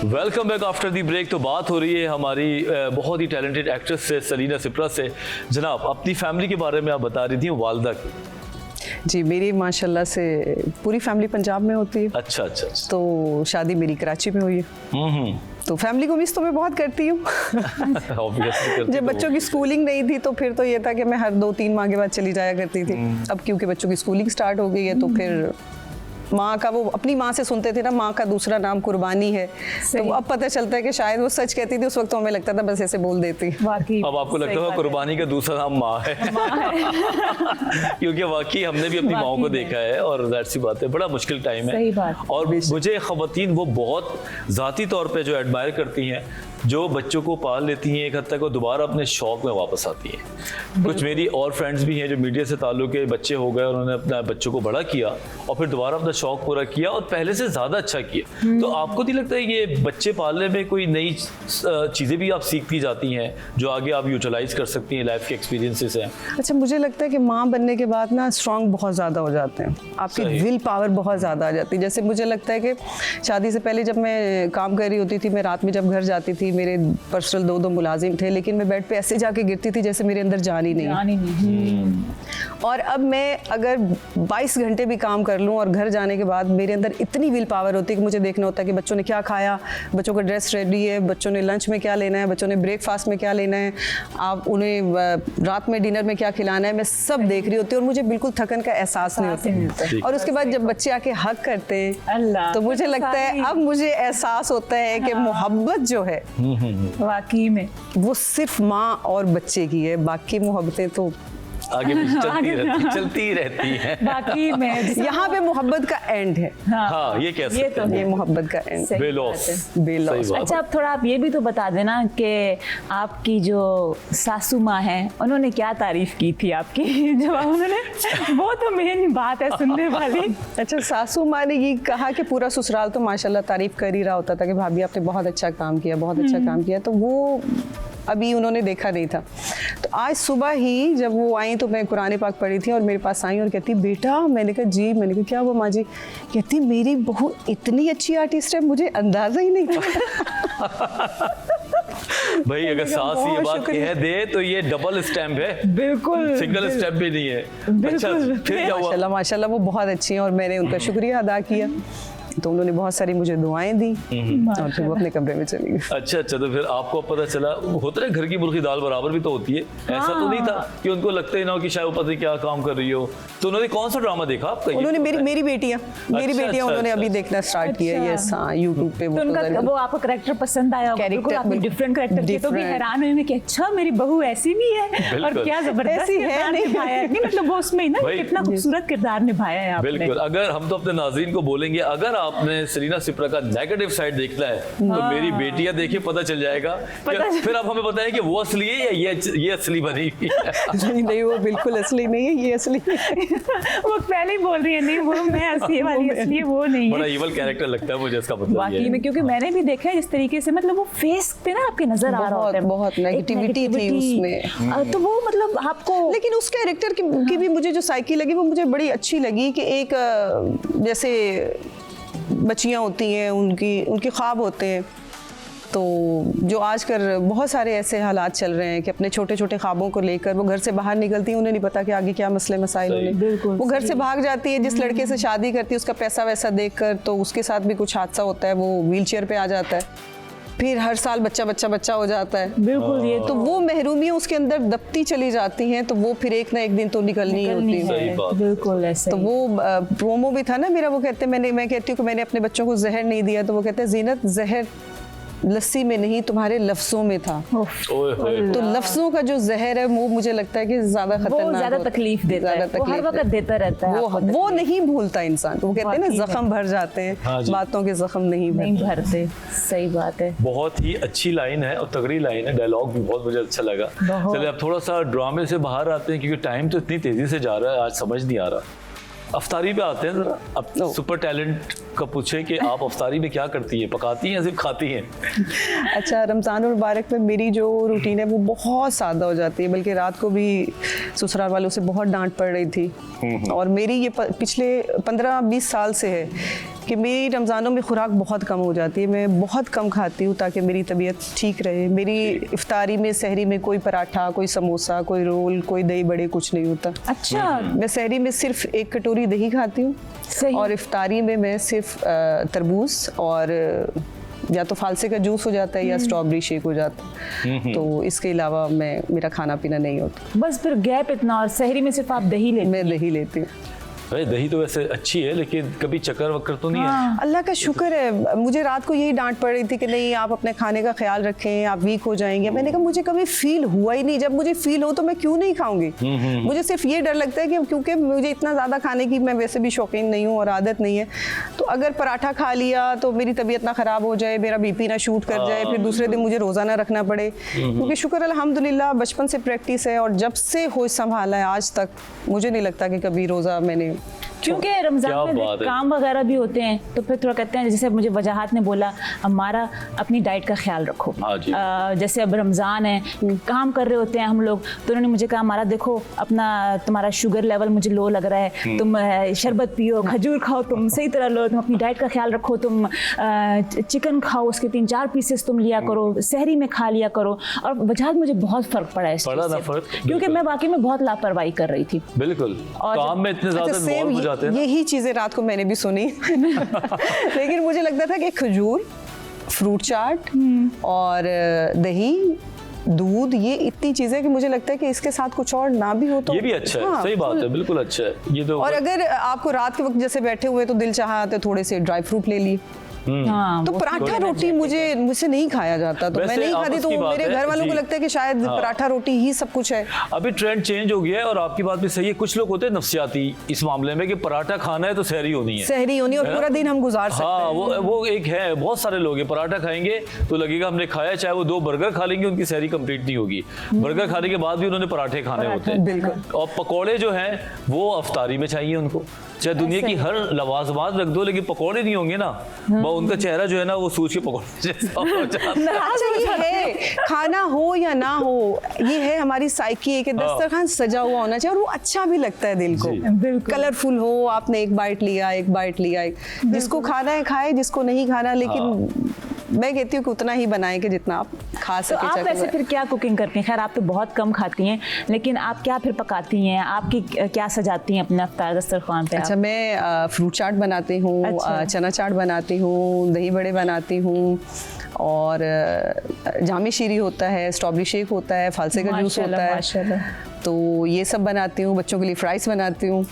Welcome back after the break. तो बात हो रही है हमारी बहुत ही टैलेंटेड एक्ट्रेस से, सलीना सिप्रा से। जनाब, अपनी फैमिली के बारे में आप बता रही थी, वालदा की। जी, मेरी माशाल्लाह से पूरी फैमिली पंजाब में होती है। अच्छा। तो शादी मेरी कराची में हुई है। तो फैमिली को मिस तो मैं बहुत करती हूँ। जब बच्चों की स्कूलिंग नहीं थी तो फिर तो ये था कि मैं हर 2-3 माह के बाद चली जाया करती थी। अब क्योंकि बच्चों की स्कूलिंग स्टार्ट हो गई है तो फिर माँ का, वो अपनी माँ से सुनते थे ना, माँ का दूसरा नाम कुर्बानी है, तो अब पता चलता है कि शायद वो सच कहती थी। उस वक्त तो हमें लगता था बस ऐसे बोल देती। वाकई अब आपको लगता है कुर्बानी का दूसरा नाम माँ है। क्योंकि वाकई हमने भी अपनी माँ को देखा है और जाहिर सी बात है, बड़ा मुश्किल टाइम है। सही बात। और मुझे ख़वातीन वो बहुत ज़ाती तौर पे जो एडमायर करती हैं, जो बच्चों को पाल लेती हैं एक हद तक और दोबारा अपने शौक में वापस आती हैं। कुछ मेरी और फ्रेंड्स भी हैं जो मीडिया से ताल्लुक़ है, बच्चे हो गए, उन्होंने अपना बच्चों को बड़ा किया और फिर दोबारा अपना शौक पूरा किया और पहले से ज़्यादा अच्छा किया। तो आपको नहीं लगता है ये बच्चे पालने में कोई नई चीज़ें भी आप सीखती जाती हैं जो आगे आप यूटिलाइज कर सकती हैं, लाइफ के एक्सपीरियंसेस हैं? अच्छा, मुझे लगता है कि माँ बनने के बाद ना स्ट्रॉन्ग बहुत ज़्यादा हो जाते हैं, आपकी विल पावर बहुत ज़्यादा आ जाती है। जैसे मुझे लगता है कि शादी से पहले जब मैं काम कर रही होती थी, मैं रात में जब घर जाती थी, मेरे पर्सनल 2 मुलाजिम थे, लेकिन मैं बेड पे ऐसे जाके गिरती थी जैसे मेरे अंदर जान ही नहीं। और अब मैं अगर 22 घंटे भी काम कर लूँ और घर जाने के बाद मेरे अंदर इतनी विल पावर होती है कि मुझे देखना होता है कि बच्चों ने क्या खाया, बच्चों का ड्रेस रेडी है, बच्चों ने लंच में क्या लेना है, बच्चों ने ब्रेकफास्ट में क्या लेना है, आप उन्हें रात में डिनर में क्या खिलाना है, मैं सब देख रही होती हूँ और मुझे बिल्कुल थकन का एहसास नहीं होता। और उसके बाद जब बच्चे आके हक करते हैं तो मुझे लगता है अब मुझे एहसास होता है कि मोहब्बत जो है वाकई में वो सिर्फ माँ और बच्चे की है, बाकी मोहब्बतें तो आगे चलती रहती हैं। बाकी में यहाँ पे मोहब्बत का एंड है। हाँ, ये कह सकते हैं, ये मोहब्बत का एंड, बेलॉस। अच्छा, अब थोड़ा आप ये भी तो बता देना कि आपकी जो सासू माँ है उन्होंने क्या तारीफ की थी आपकी, जब उन्होंने, वो तो मेन बात है सुनने वाली। अच्छा, सासू माँ ने ये कहा कि पूरा ससुराल तो माशाल्लाह तारीफ कर ही रहा होता था कि भाभी आपने बहुत अच्छा काम किया, बहुत अच्छा काम किया। तो वो अभी उन्होंने देखा नहीं था। तो आज सुबह ही जब वो आई तो मैं कुरान पाक पढ़ी थी और मेरे पास आई और कहती, बेटा, मैंने कहा जी, मैंने कहा क्या हुआ माँ जी? कहती, मेरी बहू इतनी अच्छी आर्टिस्ट है, मुझे अंदाजा ही नहीं था। भाई अगर सास ये बात कह दे तो ये डबल स्टैम्प है, बिल्कुल सिंगल स्टैम्प भी नहीं है। अच्छा, फिर क्या हुआ? माशाल्लाह वो बहुत अच्छी हैं और मैंने उनका शुक्रिया अदा किया। तो उन्होंने बहुत सारी मुझे दुआएं दी और फिर वो अपने कमरे में चली गई। अच्छा, तो फिर आपको पता चला, होता है घर की मुर्गी दाल बराबर भी तो होती है। ऐसा तो नहीं था कि उनको लगता ही ना हो कि शायद वो पता नहीं क्या काम कर रही हो। तो उन्होंने कौन सा ड्रामा देखा आपका? उन्होंने मेरी बेटियां उन्होंने अभी देखना स्टार्ट किया है यूट्यूब पे। वो आपको कैरेक्टर पसंद आया, डिफरेंट कैरेक्टर थे, तो भी हैरान हुए कि अच्छा मेरी बहू ऐसी भी है और क्या जबरदस्त किरदार निभाया है। नहीं मतलब वो उसमें ना कितना खूबसूरत किरदार निभाया है आपने। बिल्कुल। अगर हम तो अपने नाज़रीन को बोलेंगे, अगर आपने सलीना सिप्रा का नेगेटिव साइड देखना है तो मेरी बेटियां देखिए, पता चल जाएगा। फिर आप हमें बताएं कि वो असली है या ये असली बनी हुई है। नहीं, वो बिल्कुल असली नहीं है, ये असली वो पहले ही बोल रही है, नहीं वो मैं असली वाली असली है, वो नहीं है। बड़ा इवल कैरेक्टर लगता है मुझे इसका मतलब। वाकई में, क्योंकि मैंने भी देखा है जिस तरीके से, मतलब वो फेस पे ना आपके नजर आ रहा होता है, बहुत नेगेटिविटी थी उसमें। तो वो मतलब आपको, लेकिन उस कैरेक्टर की भी मुझे जो साइकी लगी वो मुझे बड़ी अच्छी लगी कि एक जैसे बच्चियां होती हैं, उनके ख्वाब होते हैं। तो जो आजकल बहुत सारे ऐसे हालात चल रहे हैं कि अपने छोटे छोटे ख्वाबों को लेकर वो घर से बाहर निकलती हैं, उन्हें नहीं पता कि आगे क्या मसले मसाइल होंगे। वो घर से भाग जाती है, जिस लड़के से शादी करती है उसका पैसा वैसा देखकर, तो उसके साथ भी कुछ हादसा होता है, वो व्हीलचेयर पे आ जाता है, फिर हर साल बच्चा हो जाता है। बिल्कुल। ये तो वो महरूमियाँ उसके अंदर दबती चली जाती हैं, तो वो फिर एक ना एक दिन तो निकलनी होती है। बिल्कुल ऐसे। तो वो प्रोमो भी था ना मेरा, वो कहते हैं, मैं कहती हूँ कि मैंने अपने बच्चों को जहर नहीं दिया, तो वो कहते हैं, जीनत, जहर लस्सी में नहीं तुम्हारे लफ्जों में था। तो लफ्जों का जो जहर है वो मुझे लगता है कि ज्यादा खतरनाक, ज्यादा तकलीफ देता है, वो हर वक्त देता रहता है, वो नहीं भूलता इंसान। वो कहते हैं ना, जख्म भर जाते हैं, बातों के जख्म नहीं भरते। सही बात है। बहुत ही अच्छी लाइन है और तगड़ी लाइन है, डायलॉग भी बहुत मुझे अच्छा लगा। चलिए अब थोड़ा सा ड्रामे से बाहर आते हैं क्योंकि टाइम तो इतनी तेजी से जा रहा है, आज समझ नहीं आ रहा। अफ्तारी पे आते हैं जरा। अब सुपर टैलेंट का पूछे कि आप अफ्तारी में क्या करती हैं, पकाती हैं या सिर्फ खाती हैं? अच्छा, रमज़ान और मुबारक में मेरी जो रूटीन है वो बहुत सादा हो जाती है, बल्कि रात को भी ससुराल वालों से बहुत डांट पड़ रही थी और मेरी ये पिछले 15-20 साल से है कि मेरी रमज़ानों में खुराक बहुत कम हो जाती है, मैं बहुत कम खाती हूँ ताकि मेरी तबीयत ठीक रहे। मेरी इफ्तारी में सहरी में कोई पराठा, कोई समोसा, कोई रोल, कोई दही बड़े कुछ नहीं होता। अच्छा, मैं सहरी में सिर्फ 1 कटोरी दही खाती हूँ और इफ्तारी में मैं सिर्फ तरबूज और या तो फालसे का जूस हो जाता है या स्ट्रॉबेरी शेक हो जाता है। तो इसके अलावा मेरा खाना पीना नहीं होता। बस फिर गैप इतना, और सहरी में सिर्फ आप दही लेते? मैं दही लेती हूँ। भाई दही तो वैसे अच्छी है, लेकिन कभी चक्कर वक्कर तो नहीं है? अल्लाह का शुक्र है। मुझे रात को यही डांट पड़ रही थी कि नहीं आप अपने खाने का ख्याल रखें, आप वीक हो जाएंगे। मैंने कहा मुझे कभी फील हुआ ही नहीं, जब मुझे फील हो तो मैं क्यों नहीं खाऊंगी। मुझे सिर्फ ये डर लगता है कि क्योंकि मुझे इतना ज़्यादा खाने की मैं वैसे भी शौकीन नहीं हूँ और आदत नहीं है, तो अगर पराठा खा लिया तो मेरी तबीयत ना ख़राब हो जाए, मेरा BP ना शूट कर जाए, फिर दूसरे दिन मुझे रोज़ा ना रखना पड़े। क्योंकि शुक्र अल्हम्दुलिल्लाह बचपन से प्रैक्टिस है और जब से होश संभाला है आज तक मुझे नहीं लगता कि कभी रोज़ा मैंने, क्योंकि रमजान में काम वगैरह भी होते हैं तो फिर थोड़ा कहते हैं, जैसे मुझे वजाहत ने बोला हमारा अपनी डाइट का ख्याल रखो। जैसे अब रमज़ान है, काम कर रहे होते हैं हम लोग, तो उन्होंने मुझे कहा हमारा देखो अपना तुम्हारा शुगर लेवल मुझे लो लग रहा है, तुम शरबत पियो, खजूर खाओ, तुम सही तरह लो, तुम अपनी डाइट का ख्याल रखो, तुम चिकन खाओ, उसके 3-4 पीसेस तुम लिया करो, सहरी में खा लिया करो। और वजाहत मुझे बहुत फ़र्क पड़ा है इस चीज़ से, क्योंकि मैं वाकई में बहुत लापरवाही कर रही थी। बिल्कुल, काम में इतने ज़्यादा यही चीजें रात को मैंने भी सुनी लेकिन मुझे लगता था कि खजूर, फ्रूट चाट और दही, दूध, ये इतनी चीजें कि मुझे लगता है कि इसके साथ कुछ और ना भी हो तो ये भी अच्छा है। सही बात है, बिल्कुल अच्छा है ये तो। और अगर आपको रात के वक्त जैसे बैठे हुए तो दिल चाहा तो थोड़े से ड्राई फ्रूट ले लिए। तो पराठा रोटी मुझसे नहीं खाया जाता, तो मैं नहीं खाती, तो मेरे घर वालों को लगता है कि शायद पराठा रोटी ही सब कुछ है। अभी ट्रेंड चेंज हो गया है और आपकी बात भी सही है। कुछ लोग होते हैं नफ्सियाती इस मामले में कि पराठा खाना है तो सहरी होनी है, सहरी होनी, और पूरा दिन हम गुजार सकते हैं। हाँ, वो एक है, बहुत सारे लोग हैं पराठा खाएंगे तो लगेगा हमने खाया, चाहे वो 2 बर्गर खा लेंगे उनकी सहरी कंप्लीट नहीं होगी। बर्गर खाने के बाद भी उन्होंने पराठे खाने होते हैं। और पकौड़े जो हैं वो अफ्तारी में चाहिए उनको, चाहे दुनिया की हर लवाजमात रख दो, लेकिन पकौड़े नहीं होंगे ना, उनका चेहरा जो है ना वो सूझ के पकौड़े जैसा हो जाता है। ये है, खाना हो या ना हो, ये है हमारी साइकी है कि दस्तरखान सजा हुआ होना चाहिए और वो अच्छा भी लगता है दिल को, कलरफुल हो। आपने एक बाइट लिया, जिसको खाना है खाए, जिसको नहीं खाना, लेकिन मैं कहती हूँ कि उतना ही बनाएं कि जितना आप खा सके। तो आप वैसे फिर क्या कुकिंग करती हैं? खैर आप तो बहुत कम खाती हैं, लेकिन आप क्या फिर पकाती हैं? आपकी क्या सजाती हैं अपना इफ्तार दस्तरखान पे? अच्छा, मैं फ्रूट चाट बनाती हूँ, चना चाट बनाती हूँ, दही बड़े बनाती हूँ, और जामी शीरी होता है, स्ट्रॉबेरी शेक होता है, फालसे का जूस होता है, तो ये सब बनाती हूँ। बच्चों के लिए फ्राइज बनाती हूँ।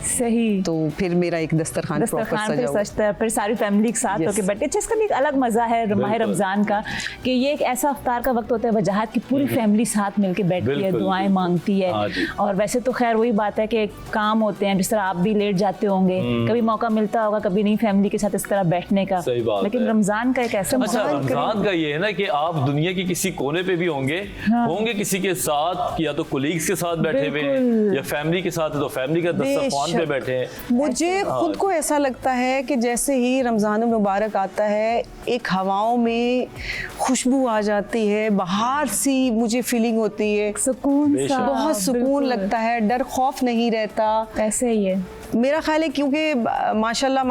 सही। तो फिर मेरा एक दस्तरखान प्रॉपर सजा हुआ, सजता है, फिर सारी फैमिली के साथ होकर बैठे। अच्छा, इसका भी एक अलग मजा है माह रमजान का कि ये एक ऐसा इफ्तार का वक्त होता है वजाहत की पूरी फैमिली साथ मिलके बैठती है, दुआएं मांगती है। और वैसे तो खैर वही बात है कि काम होते हैं, जिस तरह आप भी लेट जाते होंगे, कभी मौका मिलता होगा, कभी नहीं फैमिली के साथ इस तरह बैठने का, लेकिन रमजान का एक ऐसा रमजान का ये है ना कि आप दुनिया के किसी कोने पे भी होंगे किसी के साथ, या तो कोलीग्स के साथ बैठे हुए या फैमिली के साथ, तो फैमिली का दस्तरखान पे बैठे हैं। मुझे खुद को ऐसा लगता है कि जैसे ही रमज़ान मुबारक आता है, एक हवाओं में खुशबू आ जाती है, बाहर सी मुझे फीलिंग होती है, सुकून सा, बहुत सुकून लगता है, डर खौफ नहीं रहता। ऐसे ही है मेरा ख्याल है, क्योंकि माशाल्लाह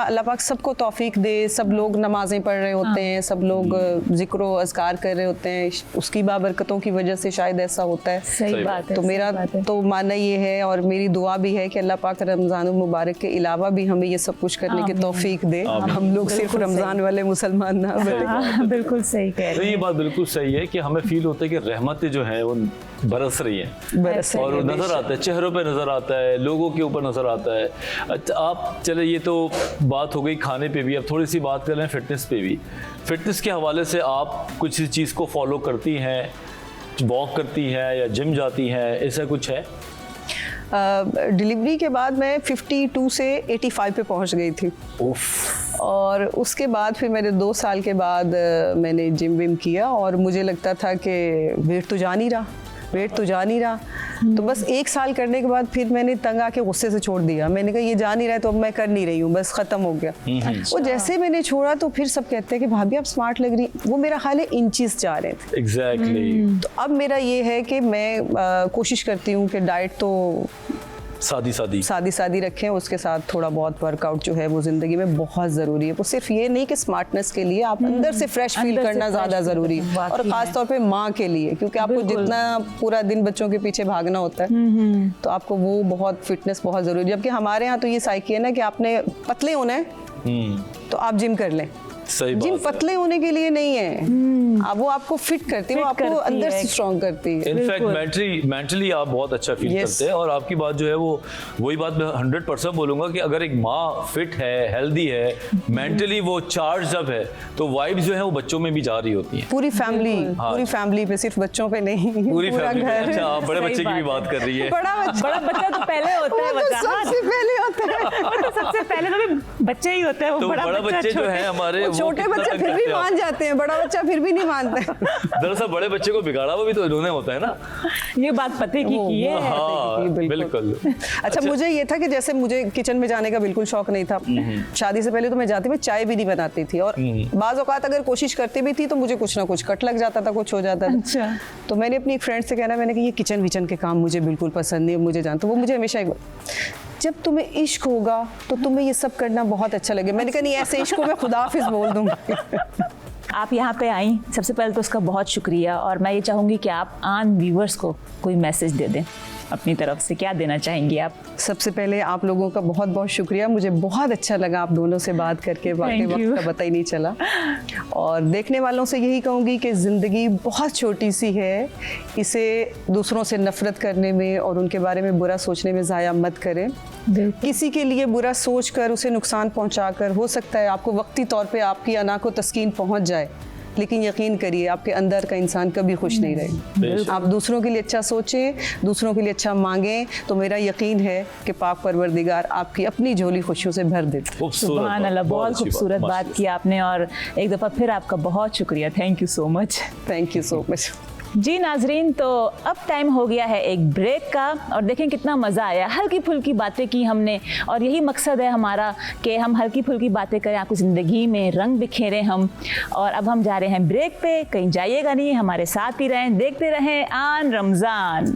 अल्लाह पाक सबको तौफीक दे, सब लोग नमाजें पढ़ रहे होते हैं, सब लोग जिक्र व अज़कार कर रहे होते हैं, उसकी बाबरकतों की वजह से शायद ऐसा होता है। सही बात है। तो मेरा तो मानना ये है और मेरी दुआ भी है कि अल्लाह पाक रमज़ान मुबारक के अलावा भी हमें ये सब कुछ करने की तौफीक दे, हम लोग सिर्फ रमज़ान वाले मुसलमान ना बने। बिल्कुल सही कह रहे हैं। तो ये बात बिल्कुल सही है कि हमें फील होता है कि रहमतें जो है वो बरस रही हैं, और नजर आता है, चेहरों पे नजर आता है, लोगों के ऊपर नजर आता है। अच्छा, आप चले, ये तो बात हो गई खाने पे भी, अब थोड़ी सी बात कर रहे हैं फिटनेस पे भी। फिटनेस के हवाले से आप कुछ चीज़ को फॉलो करती हैं, वॉक करती हैं या जिम जाती हैं, ऐसा कुछ है? डिलीवरी के बाद मैं 52 से 85 पे पहुंच गई थी। और उसके बाद फिर मैंने 2 साल के बाद मैंने जिम विम किया और मुझे लगता था कि वेट तो जा नहीं रहा। तो बस 1 साल करने के बाद फिर मैंने तंग आके गुस्से से छोड़ दिया। मैंने कहा ये जा नहीं रहा है तो अब मैं कर नहीं रही हूँ, बस ख़त्म हो गया। वो जैसे मैंने छोड़ा तो फिर सब कहते हैं कि भाभी आप स्मार्ट लग रही, वो मेरा ख्याल है इंचेस जा रहे थे। एग्जैक्टली। तो अब मेरा ये है कि मैं कोशिश करती हूँ कि डाइट तो शादी शादी रखें, उसके साथ थोड़ा बहुत वर्कआउट जो है वो ज़िंदगी में बहुत ज़रूरी है। वो सिर्फ ये नहीं कि स्मार्टनेस के लिए, आप अंदर से फ्रेश फील अंदर से करना fresh ज़्यादा feel ज़रूरी है, करना, और वाकई ख़ास में। तौर पे माँ के लिए, क्योंकि आपको बिल्कुल। जितना पूरा दिन बच्चों के पीछे भागना होता है तो आपको वो बहुत फिटनेस बहुत ज़रूरी है। जबकि हमारे यहाँ तो ये साइकी है ना कि आपने पतले होना है तो आप जिम कर लें। सही जिम बात है। पतले होने के लिए नहीं है, वो आपको फिट करती है, वो Fit आपको करती अंदर है। से स्ट्रॉन्ग करती है। इनफैक्ट बिल्कुल। मेंटली आप बहुत अच्छा फील Yes. करते हैं। और आपकी बात जो है वो वही बात मैं 100% बोलूंगा कि अगर एक माँ फिट है, हेल्दी है, मेंटली वो चार्ज अप है, तो वाइब्स जो है वो बच्चों में भी जा रही होती हैं। पूरी फैमिली, हाँ। पूरी फैमिली पे, सिर्फ बच्चों पे नहीं, पूरी पूरा फैमिली। घर। अच्छा, आप बड़े सही बच्चे की भी बात बात कर रही है। बड़ा बच्चा तो पहले होता है, वो तो वजाहत। सबसे पहले होता है। वो तो सबसे पहले तो भी बच्चे ही होता है, वो तो बड़ा बच्चे जो छोटा। है हमारे, वो छोटे कितना बच्चे तक फिर भी करते हैं? मान जाते हैं, बड़ा बच्चा फिर भी नहीं मानते। दरअसल बड़े बच्चे को बिगाड़ा हुआ भी तो इन्होंने होता है ना। ये बात पते की है। हाँ, बिल्कुल। बिल्कुल। अच्छा, मुझे ये था कि जैसे मुझे किचन में जाने का बिल्कुल शौक नहीं था। शादी से पहले तो मैं जाती, मैं चाय भी नहीं बनाती थी, और बाज़ औक़ात अगर कोशिश करती भी थी तो मुझे कुछ ना कुछ कट लग जाता था, कुछ हो जाता था। अच्छा। तो मैंने अपनी एक फ्रेंड से कहना, मैंने कि ये किचन विचन के काम मुझे बिल्कुल पसंद नहीं है, मुझे जान। तो वो मुझे हमेशा जब तुम्हें इश्क होगा तो तुम्हें ये सब करना बहुत अच्छा लगे। मैंने कहा नहीं, ऐसे इश्क को मैं खुदा हाफिज बोल दूंगी। आप यहाँ पे आई, सबसे पहले तो उसका बहुत शुक्रिया, और मैं ये चाहूँगी कि आप आन व्यूवर्स को कोई मैसेज दे दें अपनी तरफ से। क्या देना चाहेंगी आप? सबसे पहले आप लोगों का बहुत बहुत शुक्रिया, मुझे बहुत अच्छा लगा आप दोनों से बात करके, वाकई Thank you. वक्त का पता ही नहीं चला। और देखने वालों से यही कहूँगी कि ज़िंदगी बहुत छोटी सी है, इसे दूसरों से नफ़रत करने में और उनके बारे में बुरा सोचने में ज़ाया मत करें। किसी के लिए बुरा सोचकर उसे नुकसान पहुंचाकर, हो सकता है आपको वक्ती तौर पे आपकी अना को तस्कीन पहुंच जाए, लेकिन यकीन करिए आपके अंदर का इंसान कभी खुश नहीं रहेगा। आप दूसरों के लिए अच्छा सोचें, दूसरों के लिए अच्छा मांगें, तो मेरा यकीन है कि पाक परवरदिगार आपकी अपनी झोली खुशियों से भर देते। सुभान अल्लाह, बहुत अच्छी खूबसूरत बात की आपने, और एक दफ़ा फिर आपका बहुत शुक्रिया। Thank you so much. Thank you so much. जी नाजरीन, तो अब टाइम हो गया है एक ब्रेक का, और देखें कितना मज़ा आया, हल्की फुल्की बातें की हमने, और यही मकसद है हमारा कि हम हल्की फुल्की बातें करें, आपकी ज़िंदगी में रंग बिखेरें हम। और अब हम जा रहे हैं ब्रेक पे, कहीं जाइएगा नहीं, हमारे साथ ही रहें, देखते रहें आन रमज़ान।